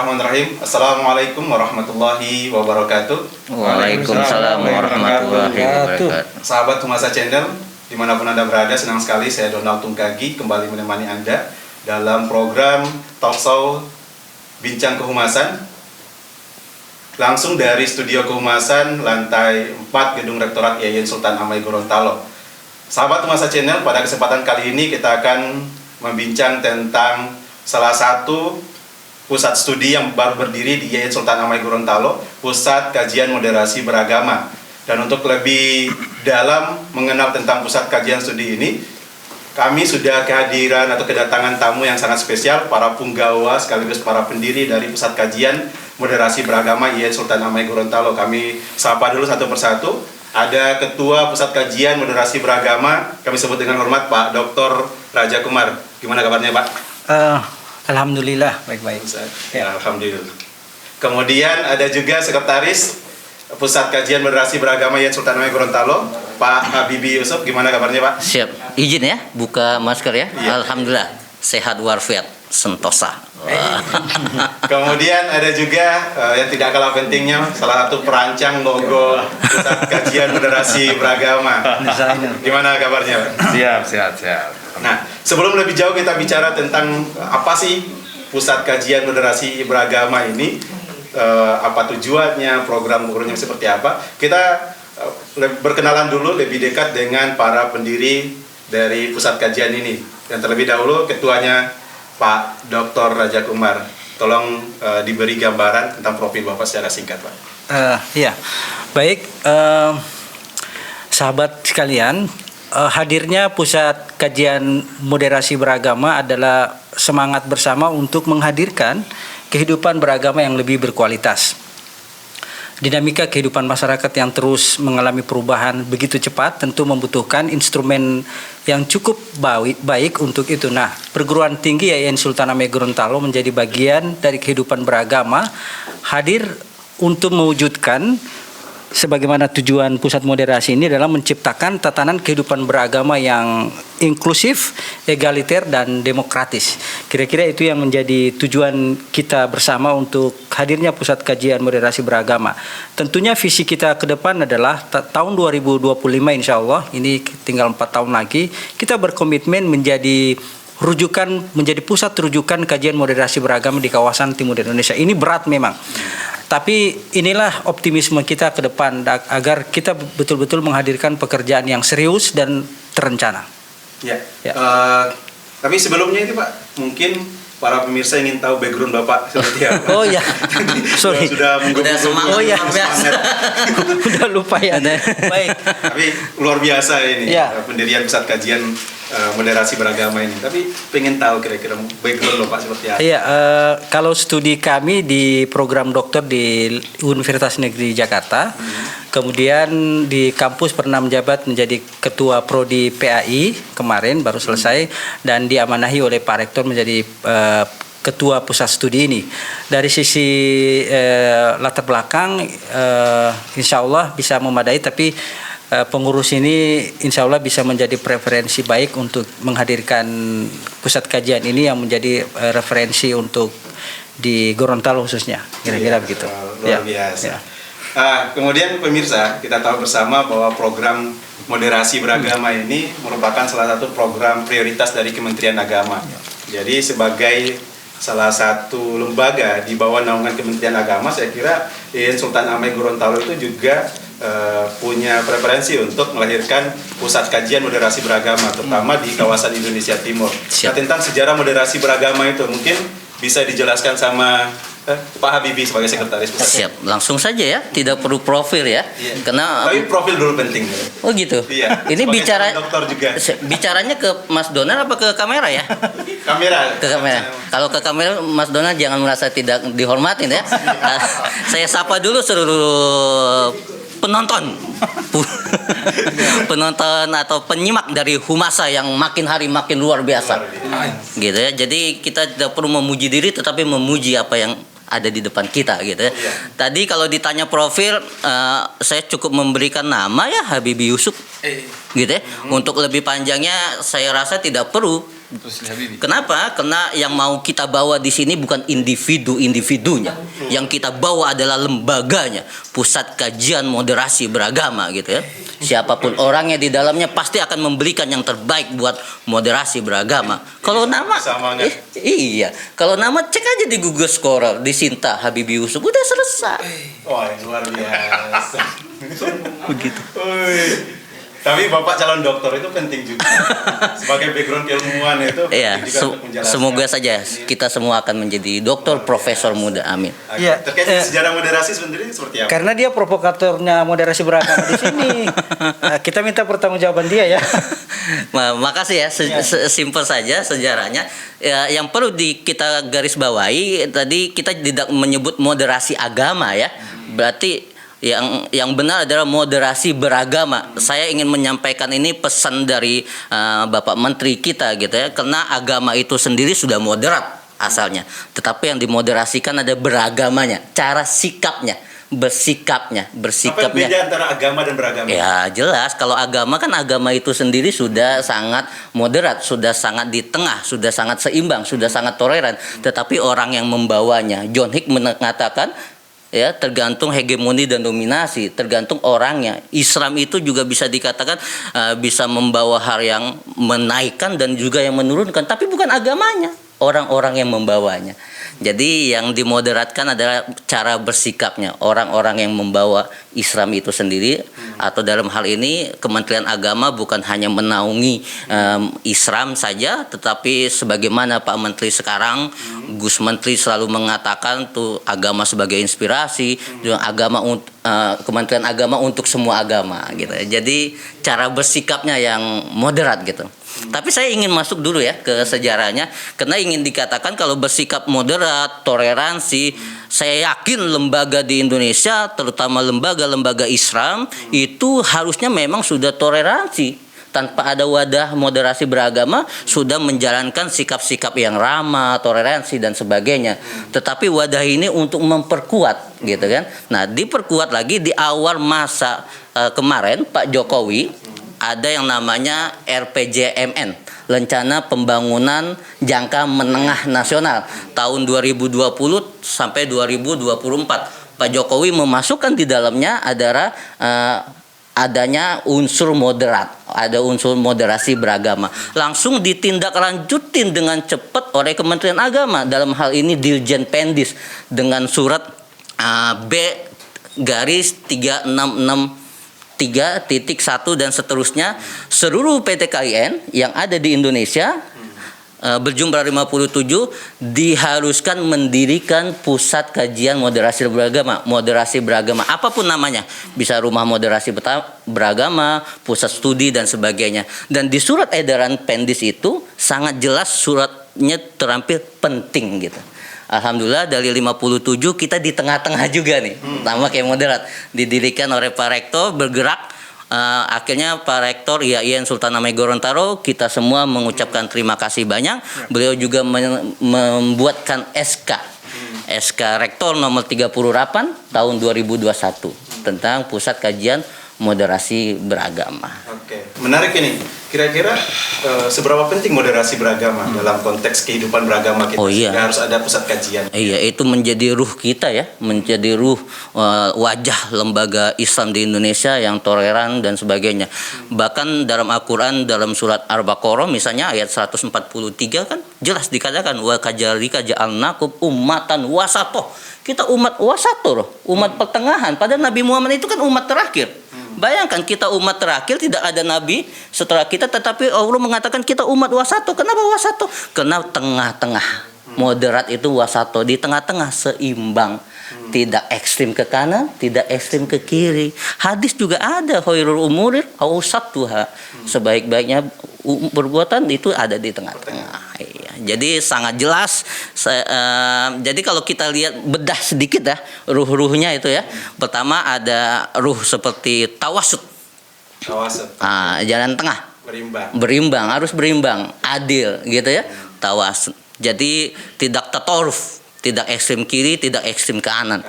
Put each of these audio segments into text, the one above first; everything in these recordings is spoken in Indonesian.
Bismillahirrahmanirrahim. Assalamualaikum warahmatullahi wabarakatuh. Waalaikumsalam warahmatullahi wabarakatuh. Sahabat Humasa Channel, dimanapun Anda berada, senang sekali saya Donald Tungkagi kembali menemani Anda dalam program Talk Show Bincang Kehumasan, langsung dari Studio Kehumasan lantai 4 Gedung Rektorat Yayan Sultan Amai Gorontalo. Sahabat Humasa Channel, pada kesempatan kali ini kita akan membincang tentang salah satu pusat studi yang baru berdiri di Yayan Sultan Amai Gorontalo, Pusat Kajian Moderasi Beragama. Dan untuk lebih dalam mengenal tentang pusat kajian studi ini, kami sudah kehadiran atau kedatangan tamu yang sangat spesial, para punggawa sekaligus para pendiri dari Pusat Kajian Moderasi Beragama Yayan Sultan Amai Gorontalo. Kami sapa dulu satu persatu. Ada Ketua Pusat Kajian Moderasi Beragama, kami sebut dengan hormat Pak Dr. Raja Kumar. Gimana kabarnya Pak? Alhamdulillah, baik-baik. Ya, alhamdulillah. Kemudian ada juga Sekretaris Pusat Kajian Moderasi Beragama Yayan Sultan Amai Gorontalo, Pak Habibie Yusuf. Gimana kabarnya Pak? Siap. Izin ya, buka masker ya. Iya. Alhamdulillah, sehat walafiat sentosa. Kemudian ada juga yang tidak kalah pentingnya, salah satu perancang logo Pusat Kajian Moderasi Beragama. Gimana kabarnya Pak? Siap. Nah, sebelum lebih jauh kita bicara tentang apa sih Pusat Kajian Moderasi Beragama ini, apa tujuannya, program-programnya seperti apa, kita berkenalan dulu lebih dekat dengan para pendiri dari Pusat Kajian ini. Dan terlebih dahulu ketuanya Pak Dr. Raja Kumar. Tolong diberi gambaran tentang profil Bapak secara singkat Pak. Ya, baik, sahabat sekalian. Hadirnya Pusat Kajian Moderasi Beragama adalah semangat bersama untuk menghadirkan kehidupan beragama yang lebih berkualitas. Dinamika kehidupan masyarakat yang terus mengalami perubahan begitu cepat tentu membutuhkan instrumen yang cukup baik untuk itu. Nah, perguruan tinggi Yayan Sultan Amai Gorontalo menjadi bagian dari kehidupan beragama, hadir untuk mewujudkan sebagaimana tujuan pusat moderasi ini adalah menciptakan tatanan kehidupan beragama yang inklusif, egaliter, dan demokratis. Kira-kira itu yang menjadi tujuan kita bersama untuk hadirnya Pusat Kajian Moderasi Beragama. Tentunya visi kita ke depan adalah tahun 2025 insya Allah, ini tinggal 4 tahun lagi, kita berkomitmen menjadi pusat rujukan kajian moderasi beragama di kawasan timur Indonesia. Ini berat memang. Tapi inilah optimisme kita ke depan agar kita betul-betul menghadirkan pekerjaan yang serius dan terencana. Ya. Tapi sebelumnya ini Pak, mungkin para pemirsa ingin tahu background Bapak seperti apa. Oh ya, sorry. Sudah semangat. Oh ya, udah lupa ya. Baik. Tapi luar biasa ini pendirian Pusat Kajian Moderasi Beragama ini. Tapi pengen tahu kira-kira background Bapak seperti apa. Iya, kalau studi kami di program dokter di Universitas Negeri Jakarta, kemudian di kampus pernah menjabat menjadi ketua prodi PAI kemarin baru selesai, dan diamanahi oleh Pak Rektor menjadi ketua pusat studi ini. Dari sisi latar belakang, insya Allah bisa memadai, tapi pengurus ini insya Allah bisa menjadi preferensi baik untuk menghadirkan pusat kajian ini yang menjadi referensi untuk di Gorontalo khususnya, kira-kira begitu. Luar biasa. Kemudian pemirsa, kita tahu bersama bahwa program moderasi beragama ini merupakan salah satu program prioritas dari Kementerian Agama. Jadi sebagai salah satu lembaga di bawah naungan Kementerian Agama, saya kira Yayan Sultan Amai Gorontalo itu juga punya preferensi untuk melahirkan pusat kajian moderasi beragama, terutama di kawasan Indonesia Timur. Nah, tentang sejarah moderasi beragama itu mungkin bisa dijelaskan sama Pak Habibie sebagai sekretaris pusat. Siap, langsung saja ya, tidak perlu profil ya. Iya. Karena tapi profil dulu penting. Oh gitu. Iya. Ini dokter juga. Bicaranya ke Mas Donald apa ke kamera ya? Kamera. Ke kamera. Kalau ke kamera Mas Donald jangan merasa tidak dihormatin ya. Saya sapa dulu seluruh penonton atau penyimak dari Humasa yang makin hari makin luar biasa. Gitu ya. Jadi kita tidak perlu memuji diri tetapi memuji apa yang ada di depan kita gitu ya. Tadi kalau ditanya profil, saya cukup memberikan nama ya Habibie Yusuf. Gitu ya. Untuk lebih panjangnya saya rasa tidak perlu Kenapa? Karena yang mau kita bawa di sini bukan individu-individunya. Yang kita bawa adalah lembaganya, Pusat Kajian Moderasi Beragama gitu ya. Siapapun orangnya di dalamnya pasti akan memberikan yang terbaik buat moderasi beragama. Kalau nama iya, kalau nama cek aja di Google Scholar, di Sinta Habibie Yusuf udah selesai. Wah, luar biasa. Begitu. Tapi Bapak calon dokter itu penting juga. Sebagai background keilmuan itu Iya, penting juga untuk menjelaskan. semoga saja kita semua akan menjadi dokter profesor muda. Amin. Iya, Terkait dengan sejarah moderasi sebenarnya seperti apa? Karena dia provokatornya moderasi beragama di sini. Kita minta pertanggungjawaban dia ya. Makasih ya, simpel saja sejarahnya. Ya, yang perlu kita garis bawahi tadi kita tidak menyebut moderasi agama ya. Berarti yang benar adalah moderasi beragama. Saya ingin menyampaikan ini pesan dari Bapak Menteri kita gitu ya. Karena agama itu sendiri sudah moderat asalnya. Tetapi yang dimoderasikan ada beragamanya, cara sikapnya, bersikapnya. Apa beda antara agama dan beragama? Ya jelas, kalau agama kan agama itu sendiri sudah sangat moderat, sudah sangat di tengah, sudah sangat seimbang, sudah sangat toleran. Tetapi orang yang membawanya, John Hick mengatakan ya tergantung hegemoni dan dominasi, tergantung orangnya. Islam itu juga bisa dikatakan bisa membawa hal yang menaikkan dan juga yang menurunkan, tapi bukan agamanya, orang-orang yang membawanya. Jadi yang dimoderatkan adalah cara bersikapnya orang-orang yang membawa Islam itu sendiri, atau dalam hal ini Kementerian Agama bukan hanya menaungi Islam saja, tetapi sebagaimana Pak Menteri sekarang, Gus Menteri selalu mengatakan tuh agama sebagai inspirasi, agama Kementerian Agama untuk semua agama gitu. Jadi cara bersikapnya yang moderat gitu. Tapi saya ingin masuk dulu ya ke sejarahnya, karena ingin dikatakan kalau bersikap moderat, toleransi, saya yakin lembaga di Indonesia, terutama lembaga-lembaga Islam, itu harusnya memang sudah toleransi. Tanpa ada wadah moderasi beragama, sudah menjalankan sikap-sikap yang ramah, toleransi dan sebagainya. Tetapi wadah ini untuk memperkuat gitu kan. Nah, diperkuat lagi di awal masa kemarin Pak Jokowi ada yang namanya RPJMN, Rencana Pembangunan Jangka Menengah Nasional tahun 2020 sampai 2024. Pak Jokowi memasukkan di dalamnya adalah adanya unsur moderat, ada unsur moderasi beragama. Langsung ditindaklanjutin dengan cepat oleh Kementerian Agama, dalam hal ini Dirjen Pendis dengan surat B-366 3.1 dan seterusnya. Seluruh PT KIN yang ada di Indonesia berjumlah 57 diharuskan mendirikan pusat kajian moderasi beragama apapun namanya, bisa rumah moderasi beragama, pusat studi dan sebagainya. Dan di surat edaran Pendis itu sangat jelas suratnya terampil penting gitu. Alhamdulillah dari 57 kita di tengah-tengah juga nih, sama kayak moderat, didirikan oleh Pak Rektor, bergerak. Akhirnya Pak Rektor IAIN Sultan Hamengkubuwono Gorontalo, kita semua mengucapkan terima kasih banyak. Beliau juga membuatkan SK Rektor nomor 38 tahun 2021 tentang Pusat Kajian Moderasi Beragama. Oke, menarik ini. Kira-kira seberapa penting moderasi beragama dalam konteks kehidupan beragama kita? Oh iya. Harus ada pusat kajian. Iya, itu menjadi ruh kita ya, menjadi ruh wajah lembaga Islam di Indonesia yang toleran dan sebagainya. Bahkan dalam Al-Quran, dalam surat Al-Baqarah misalnya ayat 143 kan jelas dikatakan wa kadzalika ja'alnakum ummatan wasatoh. Kita umat wasatoh, umat pertengahan. Padahal Nabi Muhammad itu kan umat terakhir. Bayangkan kita umat terakhir, tidak ada nabi setelah kita, tetapi Allah mengatakan kita umat wasato. Kenapa wasato? Karena tengah-tengah. Moderat itu wasato, di tengah-tengah, seimbang. Tidak ekstrim ke kanan, tidak ekstrim ke kiri. Hadis juga ada, khairul umurir awsatuha. Sebaik-baiknya perbuatan itu ada di tengah-tengah. Iya. Jadi sangat jelas. Jadi kalau kita lihat bedah sedikit ya, ruh-ruhnya itu ya. Pertama ada ruh seperti tawasud. Jalan tengah. Berimbang, harus berimbang, adil gitu ya. Tawasud. Jadi tidak tatoruf, tidak ekstrem kiri, tidak ekstrem kanan.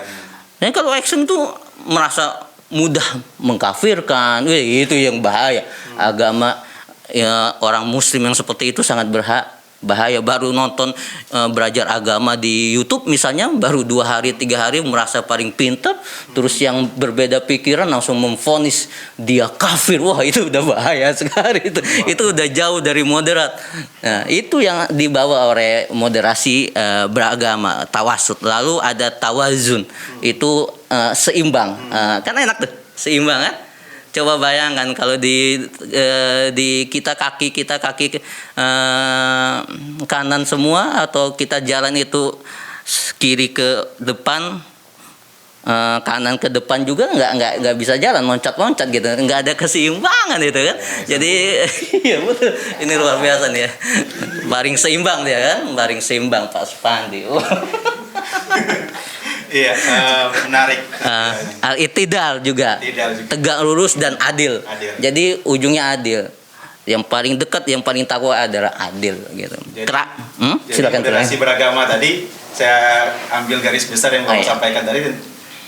Nah, kalau ekstrem itu merasa mudah mengkafirkan, itu yang bahaya. Agama ya, orang Muslim yang seperti itu sangat bahaya. Baru nonton belajar agama di YouTube misalnya, baru 2 hari 3 hari merasa paling pintar, terus yang berbeda pikiran langsung memvonis dia kafir. Wah, itu udah bahaya sekali itu udah jauh dari moderat. Nah, itu yang dibawa oleh moderasi beragama, tawasud. Lalu ada tawazun, itu seimbang. Kan enak tuh, seimbang kan. Coba bayangkan kalau di kita kaki kanan semua, atau kita jalan itu kiri ke depan, kanan ke depan juga nggak bisa jalan, loncat gitu, nggak ada keseimbangan itu kan. Jadi ya betul, ini luar biasa nih ya, baring seimbang dia kan, baring seimbang Pak Supandi. Iya, menarik. Al-i'tidal juga. Tegak lurus dan adil. Jadi ujungnya adil. Yang paling dekat, yang paling takwa adalah adil gitu. Jadi Silakan. moderasi beragama tadi saya ambil garis besar yang Bapak sampaikan tadi,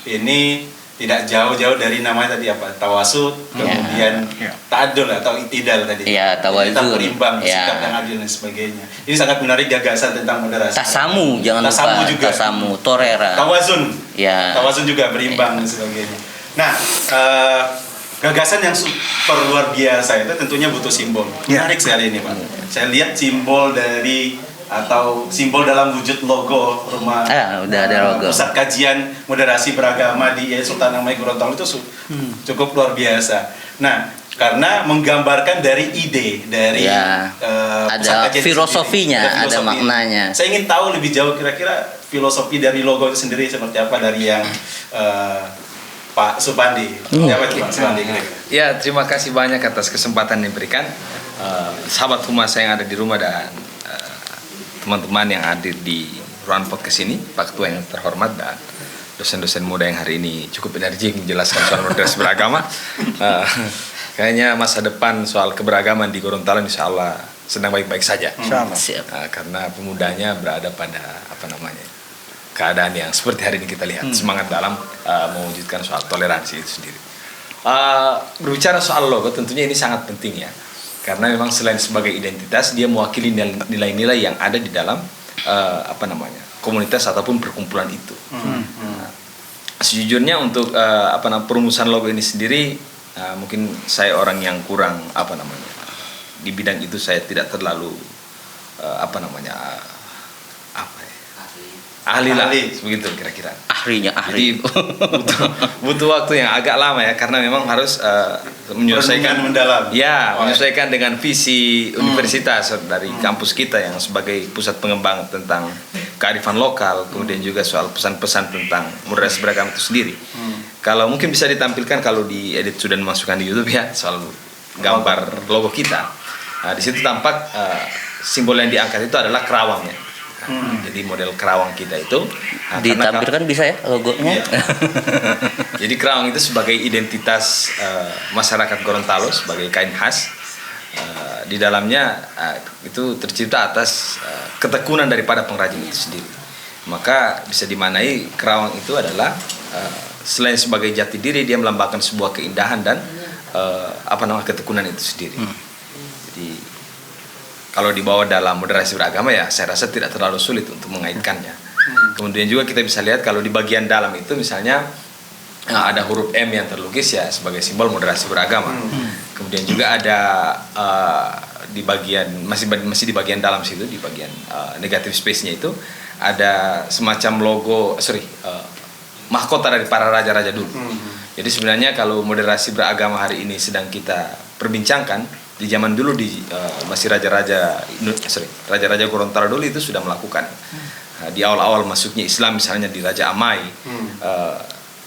ini tidak jauh-jauh dari namanya tadi apa? Tawasud, kemudian ta'adul atau i'tidal tadi. Iya, tawazun. Kita berimbang, sikap yang adil dan sebagainya. Ini sangat menarik gagasan tentang moderasi. Tasamu, jangan Tasamu lupa. juga. Tasamu, torera. Tawazun. Ya. Tawazun juga berimbang dan sebagainya. Nah, gagasan yang super luar biasa itu tentunya butuh simbol. Menarik sekali ini, Pak. Saya lihat simbol atau simbol dalam wujud logo rumah Udah ada logo. pusat kajian moderasi beragama di Sultan Hamengkubuwono Gorontalo itu cukup luar biasa. Nah, karena menggambarkan dari ide dari ada filosofinya, ada maknanya. Saya ingin tahu lebih jauh kira-kira filosofi dari logo itu sendiri seperti apa dari yang Pak Supandi. Siapa itu Pak Supandi kira-kira? Ya, terima kasih banyak atas kesempatan yang diberikan sahabat humas yang ada di rumah dan teman-teman yang hadir di ruang podcast ini, Pak Ketua yang terhormat dan dosen-dosen muda yang hari ini cukup energik menjelaskan soal moderasi beragama. Kayaknya masa depan soal keberagaman di Gorontalo insya Allah sedang baik-baik saja. Karena pemudanya berada pada keadaan yang seperti hari ini kita lihat, semangat dalam mewujudkan soal toleransi itu sendiri. Berbicara soal logo tentunya ini sangat penting ya. Karena memang selain sebagai identitas, dia mewakili nilai-nilai yang ada di dalam komunitas ataupun perkumpulan itu. Sejujurnya untuk perumusan logo ini sendiri, mungkin saya orang yang kurang di bidang itu, saya tidak terlalu ahli begitu kira-kira. Ahli. Jadi butuh waktu yang agak lama ya, karena memang harus menyelesaikan mendalam. Ya, menyesuaikan dengan visi universitas dari kampus kita yang sebagai pusat pengembangan tentang kearifan lokal, kemudian juga soal pesan-pesan tentang moderasi beragama itu sendiri. Kalau mungkin bisa ditampilkan kalau di edit sudah dimasukkan di YouTube ya, soal gambar logo kita. Nah, di situ tampak simbol yang diangkat itu adalah kerawangnya. Jadi model kerawang kita itu ditampilkan bisa ya logonya. Jadi kerawang itu sebagai identitas masyarakat Gorontalo, sebagai kain khas. Di dalamnya itu tercipta atas ketekunan daripada pengrajin itu sendiri. Maka bisa dimaknai kerawang itu adalah selain sebagai jati diri, dia melambangkan sebuah keindahan dan ketekunan itu sendiri. Jadi kalau dibawa dalam moderasi beragama ya saya rasa tidak terlalu sulit untuk mengaitkannya. Kemudian juga kita bisa lihat kalau di bagian dalam itu misalnya ada huruf M yang terlukis ya sebagai simbol moderasi beragama. Kemudian juga ada di bagian masih di bagian dalam situ, di bagian negative space-nya itu ada semacam logo mahkota dari para raja-raja dulu. Jadi sebenarnya kalau moderasi beragama hari ini sedang kita perbincangkan, di zaman dulu masih raja-raja Gorontalo dulu itu sudah melakukan. Di awal-awal masuknya Islam misalnya di Raja Amai,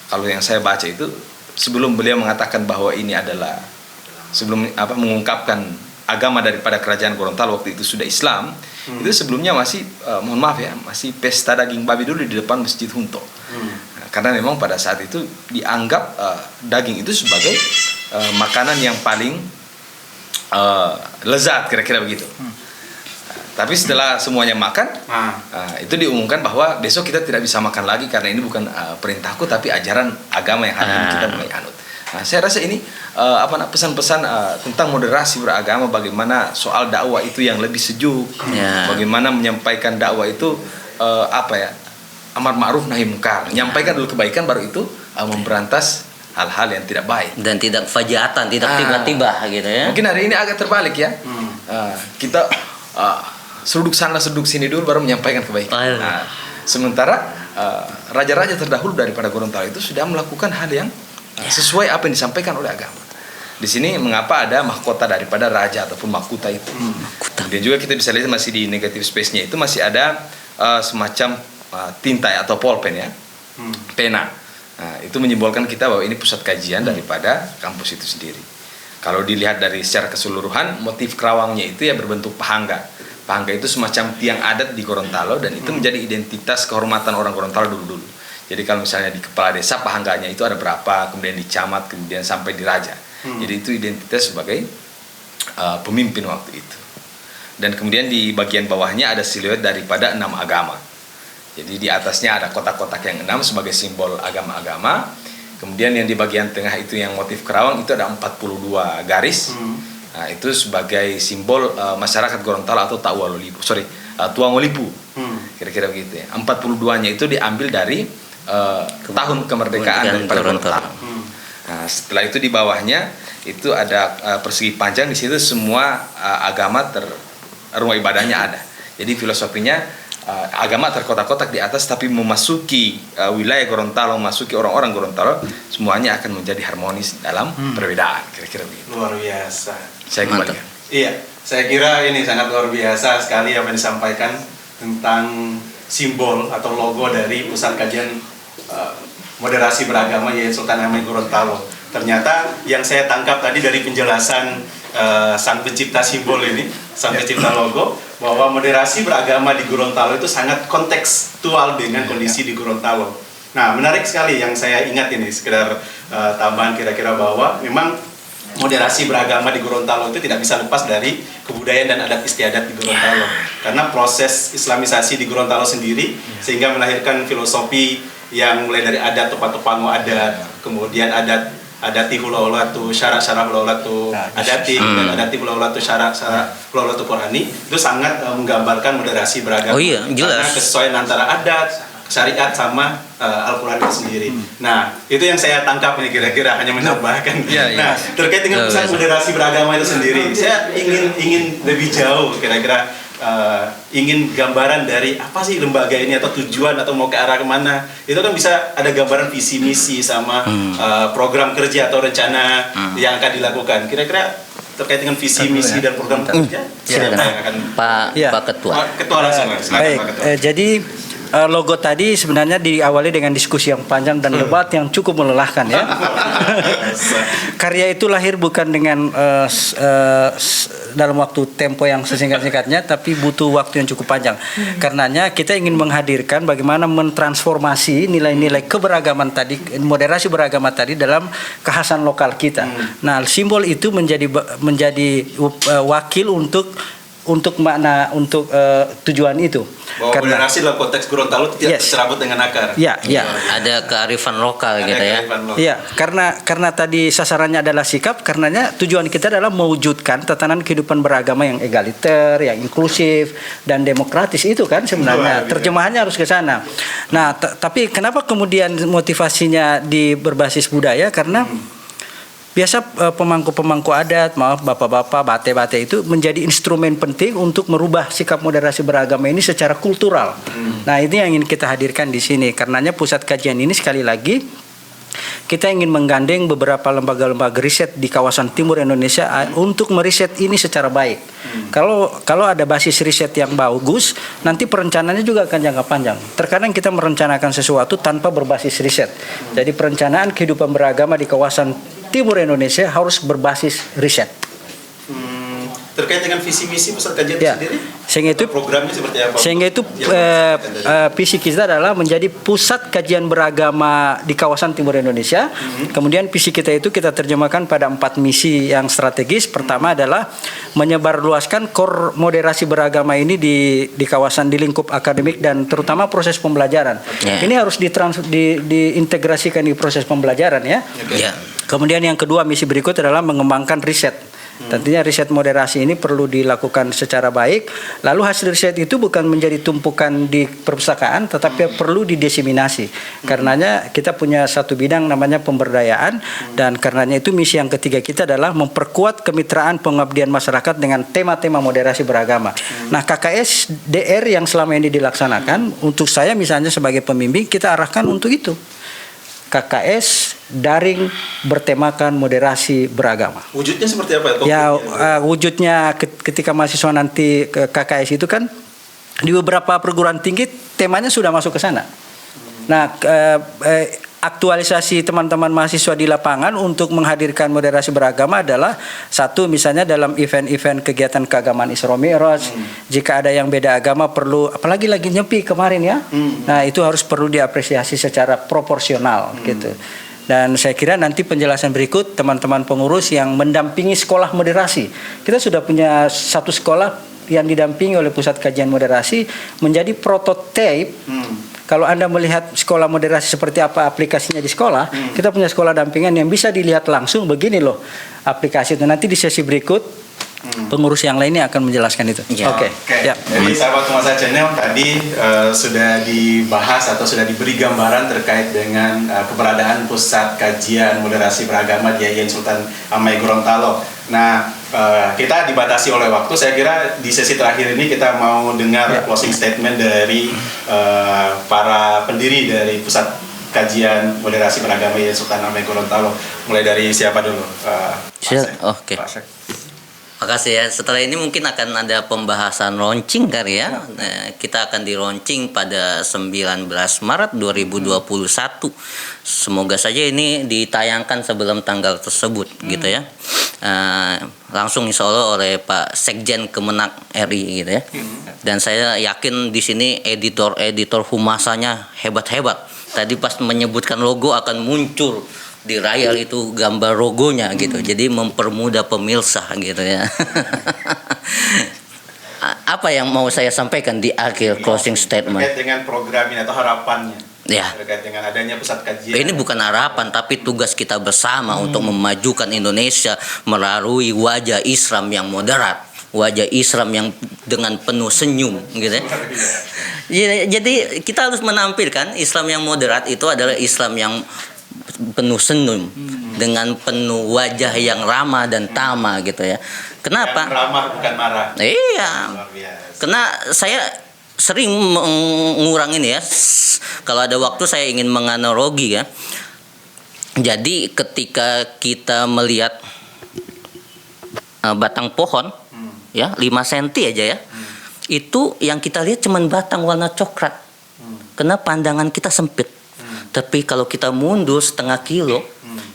kalau yang saya baca itu sebelum beliau mengatakan bahwa ini adalah mengungkapkan agama daripada kerajaan Gorontalo waktu itu sudah Islam, itu sebelumnya masih mohon maaf ya, masih pesta daging babi dulu di depan Masjid Hunto. Karena memang pada saat itu dianggap daging itu sebagai makanan yang paling lezat, kira-kira begitu. Tapi setelah semuanya makan, itu diumumkan bahwa besok kita tidak bisa makan lagi karena ini bukan perintahku tapi ajaran agama yang hari ini kita mulai anut. Nah, saya rasa ini pesan-pesan tentang moderasi beragama, bagaimana soal dakwah itu yang lebih sejuk, bagaimana menyampaikan dakwah itu amar ma'ruf nahi munkar, menyampaikan dulu kebaikan, baru itu memberantas hal-hal yang tidak baik dan tidak fajiatan, tidak tiba-tiba gitu ya. Mungkin hari ini agak terbalik ya. Kita seruduk sana seruduk sini dulu baru menyampaikan kebaikan. Sementara raja-raja terdahulu daripada Gorontalo itu sudah melakukan hal yang sesuai apa yang disampaikan oleh agama. Di sini mengapa ada mahkota daripada raja ataupun mahkota itu. Kemudian juga kita bisa lihat masih di negative space-nya itu masih ada semacam tinta atau pulpen ya, pena. Nah, itu menyimbolkan kita bahwa ini pusat kajian daripada kampus itu sendiri. Kalau dilihat dari secara keseluruhan, motif kerawangnya itu ya berbentuk pahangga. Pahangga itu semacam tiang adat di Gorontalo dan itu menjadi identitas kehormatan orang Gorontalo dulu-dulu. Jadi kalau misalnya di kepala desa pahangganya itu ada berapa, kemudian di camat, kemudian sampai di raja. Jadi itu identitas sebagai pemimpin waktu itu. Dan kemudian di bagian bawahnya ada siluet daripada 6 agama. Jadi di atasnya ada kotak-kotak yang 6 sebagai simbol agama-agama. Kemudian yang di bagian tengah itu yang motif kerawang itu ada 42 garis. Nah, itu sebagai simbol masyarakat Gorontalo atau Tuangolipu. Kira-kira begitu ya. 42-nya itu diambil dari tahun kemerdekaan daripada Gorontalo. Nah, setelah itu di bawahnya itu ada persegi panjang, di situ semua agama rumah ibadahnya ada. Jadi filosofinya agama terkotak-kotak di atas, tapi memasuki wilayah Gorontalo, memasuki orang-orang Gorontalo, semuanya akan menjadi harmonis dalam perbedaan. Kira-kira begitu. Luar biasa. Saya kembalikan. Iya, saya kira ini sangat luar biasa sekali apa yang disampaikan tentang simbol atau logo dari pusat kajian moderasi beragama Yayasan Sultan Hamid Gorontalo. Ternyata yang saya tangkap tadi dari penjelasan sang pencipta simbol ini, sang pencipta logo, bahwa moderasi beragama di Gorontalo itu sangat kontekstual dengan kondisi di Gorontalo. Nah, menarik sekali yang saya ingat ini, sekedar tambahan kira-kira bahwa memang moderasi beragama di Gorontalo itu tidak bisa lepas dari kebudayaan dan adat istiadat di Gorontalo. Karena proses islamisasi di Gorontalo sendiri sehingga melahirkan filosofi yang mulai dari adat topa-topango adat, kemudian adati hulaulatu syarak-syarak hulaulatu adati dan adati hulaulatu syarak-syarak hulaulatu Qurani, itu sangat menggambarkan moderasi beragama. Jelas. Karena kesesuaian antara adat, syariat sama Al-Quran itu sendiri. Nah, itu yang saya tangkap nih kira-kira, hanya menambahkan. Nah, terkait dengan pusat moderasi beragama itu sendiri, saya ingin lebih jauh kira-kira, ingin gambaran dari apa sih lembaga ini atau tujuan atau mau ke arah kemana. Itu kan bisa ada gambaran visi misi sama program kerja atau rencana yang akan dilakukan. Kira-kira terkait dengan visi misi dan program kerja siapa yang akan Pak Ketua. Pak Ketua langsung. Baik, jadi logo tadi sebenarnya diawali dengan diskusi yang panjang dan debat yang cukup melelahkan ya. Karya itu lahir bukan dengan dalam waktu tempo yang sesingkat-singkatnya, tapi butuh waktu yang cukup panjang. Karenanya kita ingin menghadirkan bagaimana mentransformasi nilai-nilai keberagaman tadi, moderasi beragama tadi dalam kekhasan lokal kita. Nah, simbol itu menjadi wakil untuk makna, untuk tujuan itu. Bahwa moderasi dalam konteks Gorontalo tidak tercerabut dengan akar. Iya. Ada kearifan lokal gitu ya. Iya, karena tadi sasarannya adalah sikap, karenanya tujuan kita adalah mewujudkan tatanan kehidupan beragama yang egaliter, yang inklusif dan demokratis, itu kan sebenarnya. Terjemahannya harus ke sana. Nah, tapi kenapa kemudian motivasinya di berbasis budaya? Karena biasa pemangku-pemangku adat, bapak-bapak, bate-bate itu menjadi instrumen penting untuk merubah sikap moderasi beragama ini secara kultural. Nah, ini yang ingin kita hadirkan di sini. Karenanya pusat kajian ini sekali lagi kita ingin menggandeng beberapa lembaga-lembaga riset di kawasan timur Indonesia untuk meriset ini secara baik. Kalau ada basis riset yang bagus, nanti perencanaannya juga akan jangka panjang. Terkadang kita merencanakan sesuatu tanpa berbasis riset. Jadi perencanaan kehidupan beragama di kawasan timur Indonesia harus berbasis riset. Terkait dengan visi misi pusat kajian sendiri, sehingga itu programnya seperti apa? Sehingga itu visi kita adalah menjadi pusat kajian beragama di kawasan timur Indonesia. Kemudian visi kita itu kita terjemahkan pada 4 misi yang strategis. Pertama adalah menyebarluaskan core moderasi beragama ini di kawasan, di lingkup akademik dan terutama proses pembelajaran. Ini harus diintegrasikan di proses pembelajaran ya. Kemudian yang kedua, misi berikut adalah mengembangkan riset. Tentunya riset moderasi ini perlu dilakukan secara baik. Lalu hasil riset itu bukan menjadi tumpukan di perpustakaan, tetapi perlu didiseminasi. Karenanya kita punya satu bidang namanya pemberdayaan, dan karenanya itu misi yang ketiga kita adalah memperkuat kemitraan pengabdian masyarakat dengan tema-tema moderasi beragama. Nah, KKS DR yang selama ini dilaksanakan, untuk saya misalnya sebagai pembimbing, kita arahkan untuk itu. KKS daring bertemakan moderasi beragama. Wujudnya seperti apa? Ya, wujudnya ketika mahasiswa nanti ke KKS itu kan di beberapa perguruan tinggi temanya sudah masuk ke sana. Nah, aktualisasi teman-teman mahasiswa di lapangan untuk menghadirkan moderasi beragama adalah satu, misalnya dalam event-event kegiatan keagamaan Isra Mi'raj, jika ada yang beda agama perlu, apalagi lagi nyepi kemarin ya, nah itu harus perlu diapresiasi secara proporsional gitu. Dan saya kira nanti penjelasan berikut teman-teman pengurus yang mendampingi sekolah moderasi, kita sudah punya satu sekolah yang didampingi oleh Pusat Kajian Moderasi menjadi prototipe. Kalau Anda melihat sekolah moderasi seperti apa aplikasinya di sekolah, kita punya sekolah dampingan yang bisa dilihat langsung, begini loh aplikasi itu. Nanti di sesi berikut pengurus yang lainnya akan menjelaskan itu. Ya. Oke. Ya. Jadi sahabat Humasa Channel tadi sudah dibahas atau sudah diberi gambaran terkait dengan keberadaan Pusat Kajian Moderasi Beragama di Yayan Sultan Amai Gorontalo. Nah, kita dibatasi oleh waktu. Saya kira di sesi terakhir ini kita mau dengar closing statement dari para pendiri dari Pusat Kajian Moderasi Beragama Yayan Sultan Amai Gorontalo. Mulai dari siapa dulu? Oke. Makasih ya. Setelah ini mungkin akan ada pembahasan launching kali ya. Nah, kita akan di launching pada 19 Maret 2021. Semoga saja ini ditayangkan sebelum tanggal tersebut gitu ya. Langsung insya Allah oleh Pak Sekjen Kemenak RI gitu ya. Dan saya yakin di sini editor humasanya hebat-hebat. Tadi pas menyebutkan logo akan muncul di layar itu gambar logonya gitu. Jadi mempermudah pemirsa gitu ya. Apa yang mau saya sampaikan di akhir closing statement? Terkait dengan program ini atau harapannya. Ya. Terkait dengan adanya pusat kajian. Ini bukan harapan tapi tugas kita bersama untuk memajukan Indonesia melalui wajah Islam yang moderat, wajah Islam yang dengan penuh senyum gitu ya. Jadi kita harus menampilkan Islam yang moderat itu adalah Islam yang penuh senyum, dengan penuh wajah yang ramah dan tamah gitu ya. Kenapa? Yang ramah bukan marah. Iya. Karena saya sering mengulang ini ya. Kalau ada waktu saya ingin menganalogi ya. Jadi ketika kita melihat batang pohon ya 5 cm aja ya. Itu yang kita lihat cuman batang warna coklat. Karena pandangan kita sempit. Tapi kalau kita mundur setengah kilo,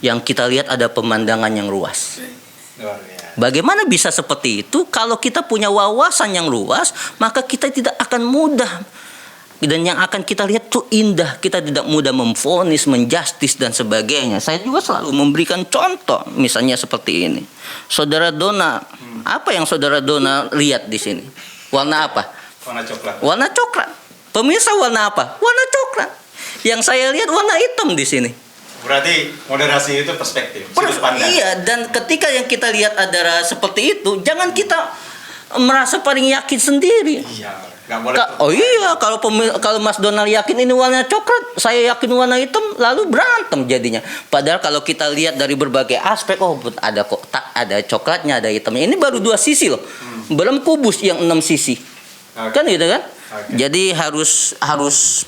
yang kita lihat ada pemandangan yang luas. Bagaimana bisa seperti itu? Kalau kita punya wawasan yang luas, maka kita tidak akan mudah. Dan yang akan kita lihat itu indah. Kita tidak mudah memvonis, menjustis dan sebagainya. Saya juga selalu memberikan contoh, misalnya seperti ini. Saudara Dona, apa yang Saudara Dona lihat di sini? Warna apa? Warna coklat. Warna coklat. Pemirsa warna apa? Warna coklat. Yang saya lihat warna hitam di sini. Berarti moderasi itu perspektif, sudut pandang. Iya, dan ketika yang kita lihat ada seperti itu, jangan kita merasa paling yakin sendiri. Iya, nggak boleh. Kalau Mas Donald yakin ini warna coklat, saya yakin warna hitam, lalu berantem jadinya. Padahal kalau kita lihat dari berbagai aspek, ada coklatnya, ada hitamnya. Ini baru 2 sisi loh. Belum kubus yang 6 sisi. Kan gitu kan? Jadi harus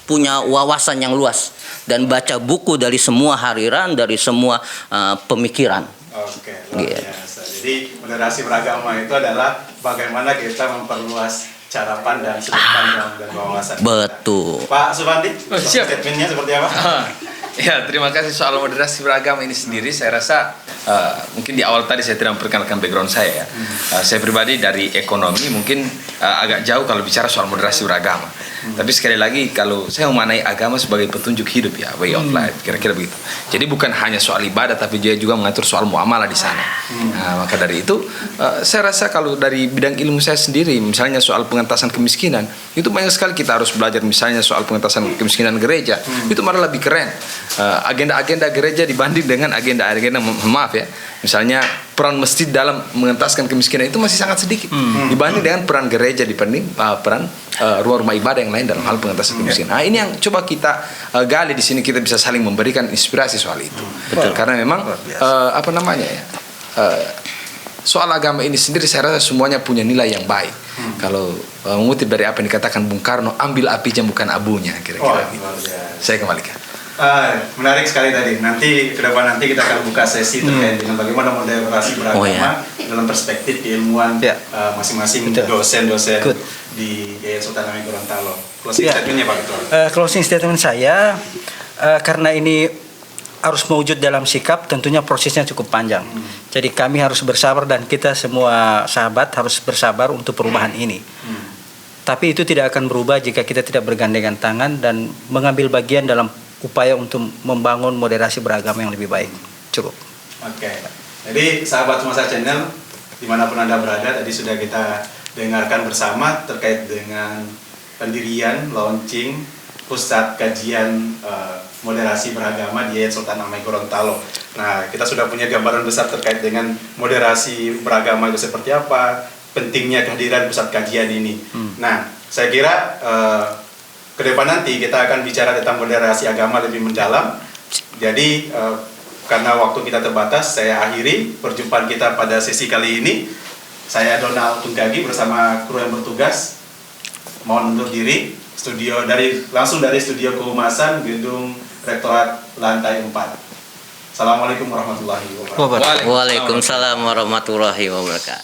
punya wawasan yang luas dan baca buku dari semua aliran, dari semua pemikiran. Oke, luar biasa. Jadi moderasi beragama itu adalah bagaimana kita memperluas cara pandang, sudut pandang dan wawasan. Betul. Pak Supandi, siap. statementnya seperti apa? Ya, terima kasih soal moderasi beragama ini sendiri. Saya rasa mungkin di awal tadi saya tidak memperkenalkan background saya ya. Saya pribadi dari ekonomi, mungkin agak jauh kalau bicara soal moderasi beragama. Tapi sekali lagi kalau saya memaknai agama sebagai petunjuk hidup ya, way of life, kira-kira begitu. Jadi bukan hanya soal ibadah, tapi dia juga mengatur soal muamalah di sana. Nah, maka dari itu saya rasa kalau dari bidang ilmu saya sendiri, misalnya soal pengentasan kemiskinan, itu banyak sekali kita harus belajar. Misalnya soal pengentasan kemiskinan gereja, itu malah lebih keren. Agenda-agenda gereja dibanding dengan agenda-agenda, maaf ya, misalnya peran masjid dalam mengentaskan kemiskinan itu masih sangat sedikit dibanding dengan peran gereja, dibanding peran rumah-rumah ibadah yang lain dalam hal pengentasan kemiskinan. Nah, ini yang coba kita gali di sini, kita bisa saling memberikan inspirasi soal itu. Betul. Karena memang soal agama ini sendiri saya rasa semuanya punya nilai yang baik. Kalau mengutip dari apa yang dikatakan Bung Karno, ambil apinya bukan abunya, kira-kira gitu. Saya kembalikan. Menarik sekali tadi. Nanti ke depan nanti kita akan buka sesi terkait dengan bagaimana moderasi beragama dalam perspektif keilmuan masing-masing dosen-dosen di Yayasan Sultan Hamengkubuwono Gorontalo. Closing statementnya Pak Ketua. Closing statement saya, karena ini harus mewujud dalam sikap, tentunya prosesnya cukup panjang. Jadi kami harus bersabar dan kita semua sahabat harus bersabar untuk perubahan ini. Tapi itu tidak akan berubah jika kita tidak bergandengan tangan dan mengambil bagian dalam upaya untuk membangun moderasi beragama yang lebih baik. Cukup. Oke. Jadi sahabat Humasa Channel, dimanapun Anda berada, tadi sudah kita dengarkan bersama terkait dengan pendirian, launching pusat kajian moderasi beragama di Yayasan Sultan Hamengkubuwono Gorontalo. Nah, kita sudah punya gambaran besar terkait dengan moderasi beragama itu seperti apa, pentingnya kehadiran pusat kajian ini. Nah, saya kira ke depan nanti kita akan bicara tentang moderasi agama lebih mendalam. Jadi karena waktu kita terbatas, saya akhiri perjumpaan kita pada sesi kali ini. Saya Donald Tunggagi bersama kru yang bertugas mohon undur diri langsung dari studio kehumasan gedung Rektorat lantai 4. Assalamualaikum warahmatullahi wabarakatuh. Waalaikumsalam warahmatullahi wabarakatuh.